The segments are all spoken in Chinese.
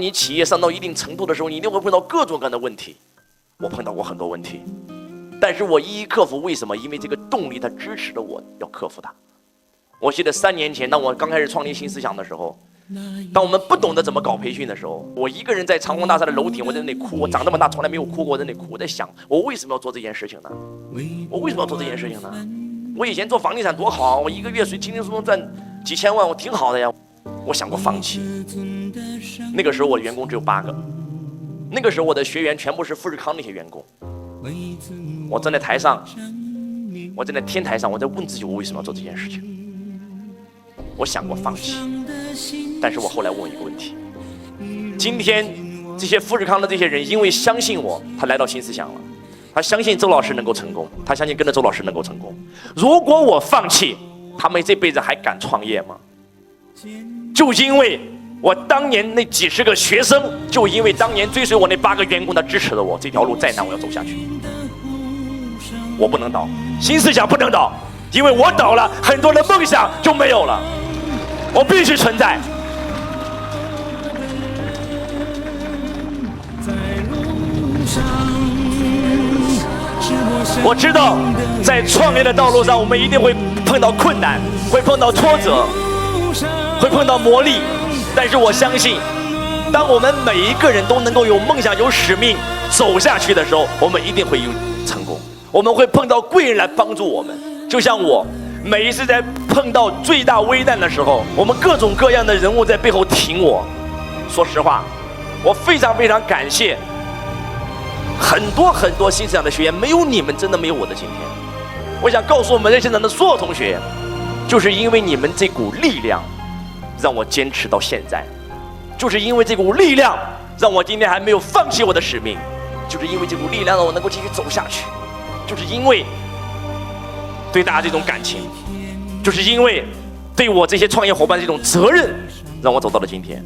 你企业上到一定程度的时候，你一定会碰到各种各样的问题。我碰到过很多问题，但是我一一克服。为什么？因为这个动力它支持了我要克服它。我记得3年前，当我刚开始创立新思想的时候，当我们不懂得怎么搞培训的时候，我一个人在长虹大厦的楼顶，我在那里哭。我长这么大从来没有哭过，我在那里哭。我在想，我为什么要做这件事情呢？我为什么要做这件事情呢？我以前做房地产多好，我一个月轻轻松松赚几千万，我挺好的呀。我想过放弃。那个时候我的员工只有8个，那个时候我的学员全部是富士康那些员工。我站在台上，我站在天台上，我在问自己，我为什么要做这件事情？我想过放弃，但是我后来问一个问题：今天这些富士康的这些人，因为相信我，他来到新思想了，他相信周老师能够成功，他相信跟着周老师能够成功。如果我放弃，他们这辈子还敢创业吗？就因为我当年那几十个学生，就因为当年追随我那8个员工，他支持了我，这条路再难我要走下去。我不能倒，新思想不能倒，因为我倒了，很多人梦想就没有了。我必须存在。我知道在创业的道路上，我们一定会碰到困难，会碰到挫折，会碰到磨砺，但是我相信，当我们每一个人都能够有梦想、有使命走下去的时候，我们一定会有成功。我们会碰到贵人来帮助我们，就像我每一次在碰到最大危难的时候，我们各种各样的人物在背后挺我。说实话，我非常非常感谢很多新思想的学员，没有你们，真的没有我的今天。我想告诉我们在现场的所有同学，就是因为你们这股力量，让我坚持到现在；就是因为这股力量，让我今天还没有放弃我的使命；就是因为这股力量，让我能够继续走下去；就是因为对大家这种感情，就是因为对我这些创业伙伴这种责任，让我走到了今天。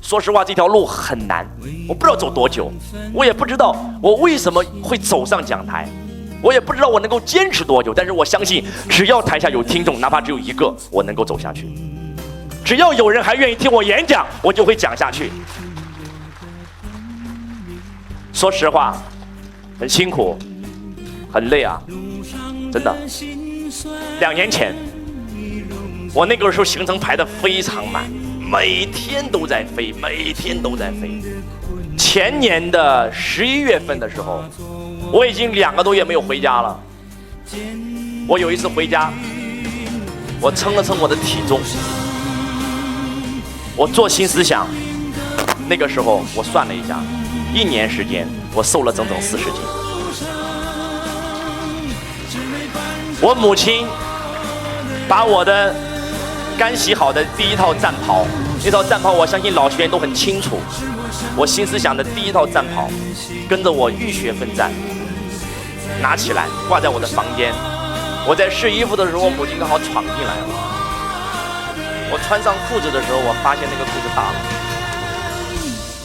说实话，这条路很难，我不知道走多久，我也不知道我为什么会走上讲台，我也不知道我能够坚持多久，但是我相信，只要台下有听众，哪怕只有1个，我能够走下去。只要有人还愿意听我演讲，我就会讲下去。说实话，很辛苦，很累啊，真的。2年前，我那个时候行程排得非常满，每天都在飞，每天都在飞。前年的11月份的时候，我已经2个多月没有回家了。我有一次回家，我称了称我的体重，我做新思想，那个时候我算了一下，1年时间我瘦了整整40斤。我母亲把我的干洗好的第1套战袍，那套战袍我相信老学员都很清楚，我新思想的第1套战袍，跟着我浴血奋战，拿起来挂在我的房间。我在试衣服的时候，我母亲刚好闯进来了。我穿上裤子的时候，我发现那个裤子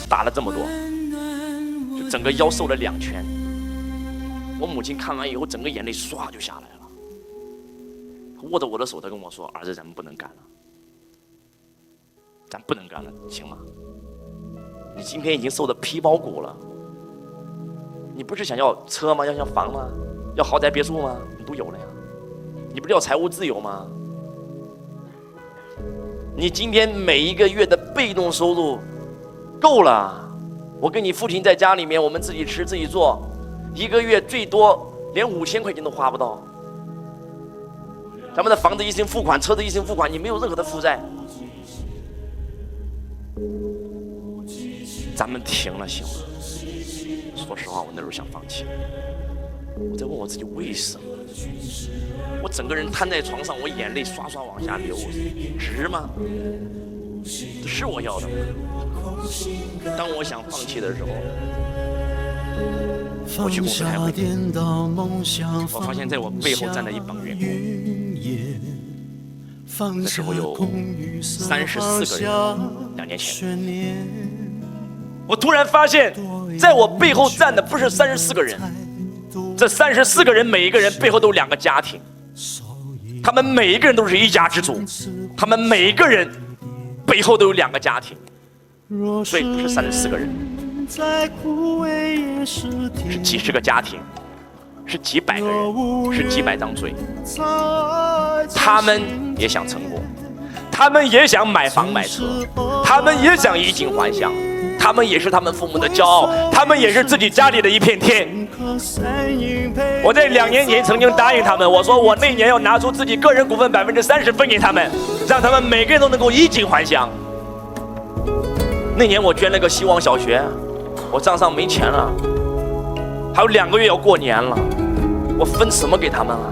大了这么多，就整个腰瘦了2圈。我母亲看完以后，整个眼泪唰就下来了。握着我的手，他跟我说：“儿子，咱们不能干了，咱不能干了，行吗？你今天已经瘦得皮包骨了，你不是想要车吗？要房吗？要豪宅别墅吗？你都有了呀。你不是要财务自由吗？你今天每一个月的被动收入够了。我跟你父亲在家里面，我们自己吃自己做，1个月最多连5000块钱都花不到。咱们的房子一心付款，车子一心付款，你没有任何的负债。咱们停了行吗？”说实话，我那时候想放弃。我在问我自己为什么？我整个人瘫在床上，我眼泪刷刷往下流，值吗？这是我要的吗？当我想放弃的时候，我去公司开会，我发现在我背后站了一帮员工，那时候有34个人。2年前，我突然发现，在我背后站的不是34个人，这34个人每一个人背后都有2个家庭，他们每一个人都是一家之主，他们每一个人背后都有2个家庭。所以不是34个人，是几十个家庭，是几百个人，是几百张嘴。他们也想成功，他们也想买房买车，他们也想衣锦还乡，他们也是他们父母的骄傲，他们也是自己家里的一片天。我在2年前曾经答应他们，我说我那年要拿出自己个人股份30%分给他们，让他们每个人都能够衣锦还乡。那年我捐了个希望小学，我账上没钱了，还有2个月要过年了，我分什么给他们啊？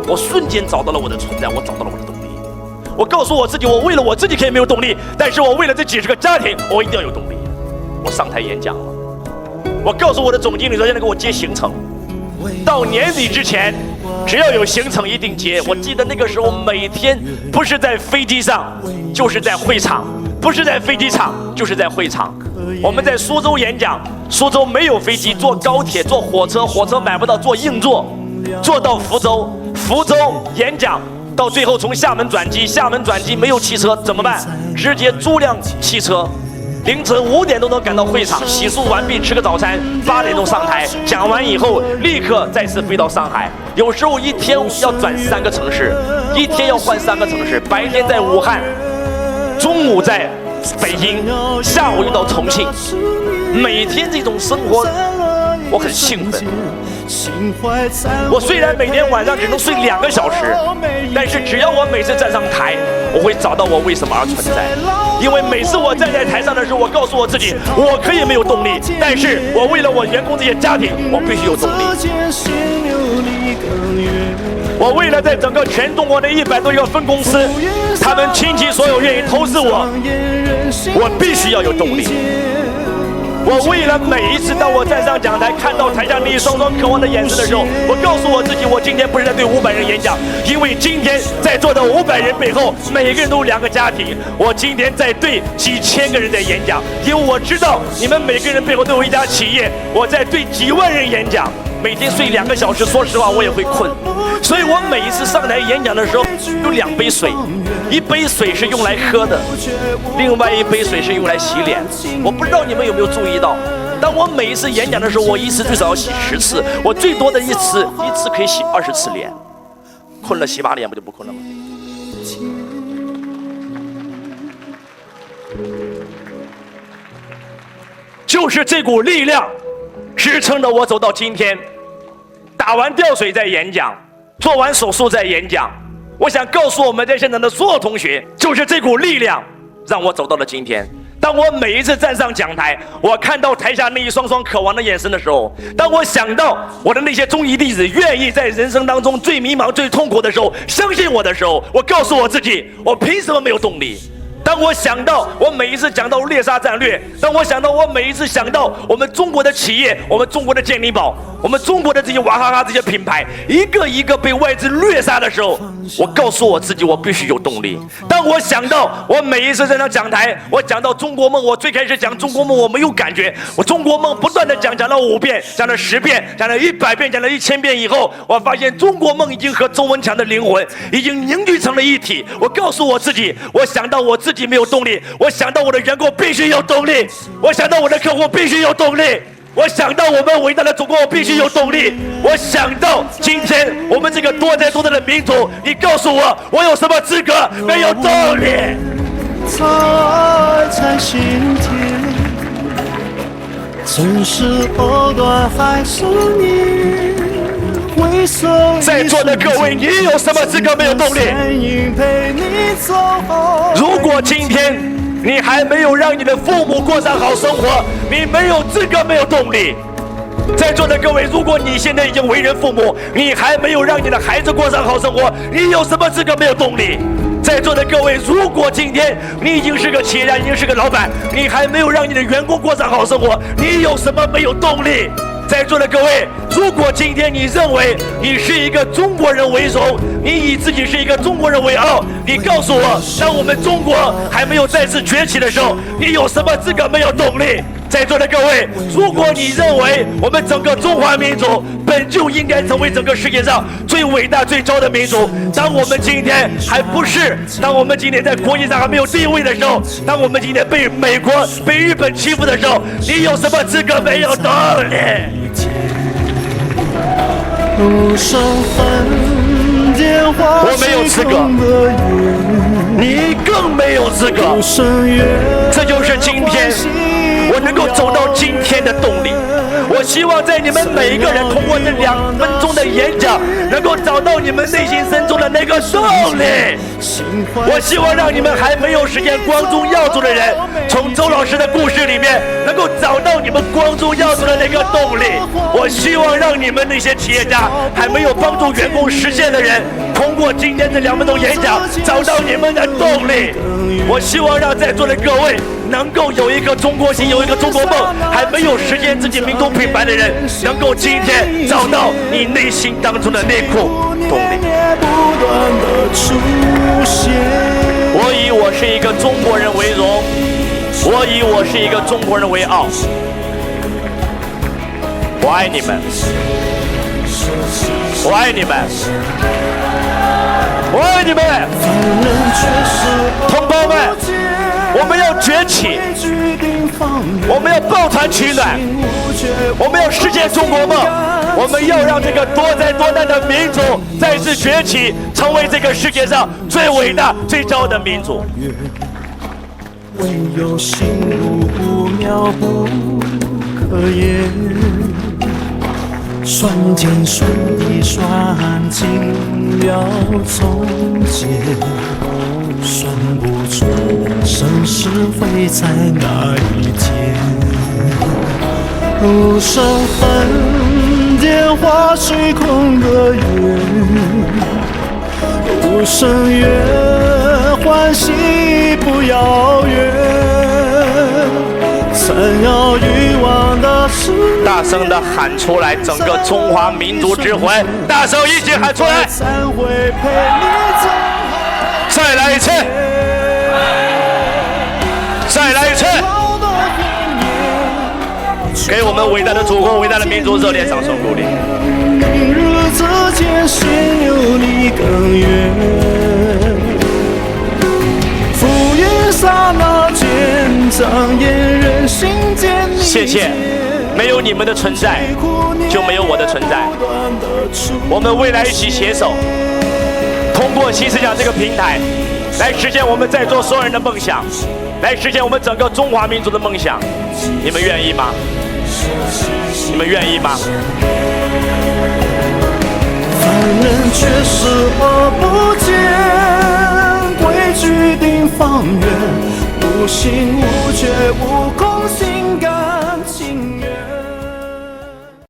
我瞬间找到了我的存在，我找到了我的动力。我告诉我自己，我为了我自己可以没有动力，但是我为了这几十个家庭，我一定要有动力。我上台演讲了，我告诉我的总经理说，现在给我接行程，到年底之前，只要有行程一定接。我记得那个时候每天不是在飞机上，就是在会场，不是在飞机场，就是在会场。我们在苏州演讲，苏州没有飞机，坐高铁，坐火车，火车买不到，坐硬座，坐到福州，福州演讲。到最后从厦门转机，厦门转机没有汽车怎么办？直接租辆汽车，凌晨5点都能赶到会场，洗漱完毕，吃个早餐，8点钟上台，讲完以后立刻再次飞到上海。有时候一天要转3个城市，一天要换3个城市，白天在武汉，中午在北京，下午又到重庆，每天这种生活我很兴奋。我虽然每天晚上只能睡2个小时，但是只要我每次站上台，我会找到我为什么而存在。因为每次我站在台上的时候，我告诉我自己，我可以没有动力，但是我为了我员工这些家庭，我必须有动力。我为了在整个全中国的100多个分公司，他们倾其所有愿意投资我，我必须要有动力。我为了每一次当我站上讲台，看到台下那一双双渴望的眼神的时候，我告诉我自己，我今天不是在对500人演讲，因为今天在座的500人背后，每个人都有2个家庭。我今天在对几千个人在演讲，因为我知道你们每个人背后都有一家企业。我在对几万人演讲，每天睡2个小时，说实话我也会困，所以我每一次上台演讲的时候，有2杯水，一杯水是用来喝的，另外一杯水是用来洗脸。我不知道你们有没有注意到，当我每一次演讲的时候，我一次最少要洗10次，我最多的一次可以洗20次脸。困了洗把脸不就不困了吗？就是这股力量支撑着我走到今天。打完吊水在演讲，做完手术在演讲。我想告诉我们在现场的所有同学，就是这股力量让我走到了今天。当我每一次站上讲台，我看到台下那一双双渴望的眼神的时候，当我想到我的那些忠义弟子愿意在人生当中最迷茫最痛苦的时候相信我的时候，我告诉我自己，我凭什么没有动力？当我想到我每一次讲到猎杀战略，当我想到我每一次想到我们中国的企业，我们中国的健力宝，我们中国的这些娃哈哈这些品牌一个一个被外资掠杀的时候，我告诉我自己，我必须有动力。当我想到我每一次在那讲台，我讲到中国梦，我最开始讲中国梦我没有感觉，我中国梦不断的讲了5遍，讲了10遍，讲了100遍，讲了1000遍以后，我发现中国梦已经和周文强的灵魂已经凝聚成了一体。我告诉我自己，我想到我自己没有动力，我想到我的员工必须有动力，我想到我的客户必须有动力，我想到我们伟大的祖国，我必须有动力。我想到今天我们这个多灾多难的民族，你告诉我，我有什么资格没有动力？在心田，曾是藕断还是你？在座的各位，你有什么资格没有动力？如果今天你还没有让你的父母过上好生活，你没有资格没有动力。在座的各位，如果你现在已经为人父母，你还没有让你的孩子过上好生活，你有什么资格没有动力？在座的各位，如果今天你已经是个企业家，已经是个老板，你还没有让你的员工过上好生活，你有什么没有动力？在座的各位，如果今天你认为你是一个中国人为荣，你以自己是一个中国人为傲，你告诉我，当我们中国还没有再次崛起的时候，你有什么资格没有动力？在座的各位，如果你认为我们整个中华民族本就应该成为整个世界上最伟大、最骄的民族，当我们今天还不是，当我们今天在国际上还没有地位的时候，当我们今天被美国、被日本欺负的时候，你有什么资格没有动力？我没有资格，你更没有资格。这就是今天我能够走到今天的动力。我希望在你们每一个人通过这2分钟的演讲，能够找到你们内心深处的那个动力。我希望让你们还没有实现光宗耀祖的人，从周老师的故事里面能够找到你们光宗耀祖的那个动力。我希望让你们那些企业家还没有帮助员工实现的人，通过今天这2分钟演讲，找到你们的动力。我希望让在座的各位能够有一个中国心，有一个中国梦，还没有实现自己民族品牌的人，能够今天找到你内心当中的那股动力。我以我是一个中国人为荣，我以我是一个中国人为傲。我爱你们，我爱你们，我爱你们，同胞们，我们要崛起，我们要抱团取暖，我们要实现中国梦，我们要让这个多灾多难的民族再次崛起，成为这个世界上最伟大、最骄傲的民族。唯有心无妙不可言，算天算地算尽了从前，算不出生是会在哪一天。无声恨电化虚空的缘，无声月欢喜不遥远，闪耀欲望的是大声的喊出来，整个中华民族之魂，大声一起喊出来！再来一次，再来一次！给我们伟大的祖国、伟大的民族热烈掌声鼓励！明日之间，心有你更远。浮云刹那间，张眼人心间。谢谢，没有你们的存在，就没有我的存在。我们未来一起携手，通过新思想这个平台，来实现我们在座所有人的梦想，来实现我们整个中华民族的梦想。你们愿意吗？你们愿意吗？凡人却视而不见，规矩定方圆，无心无觉无空心感。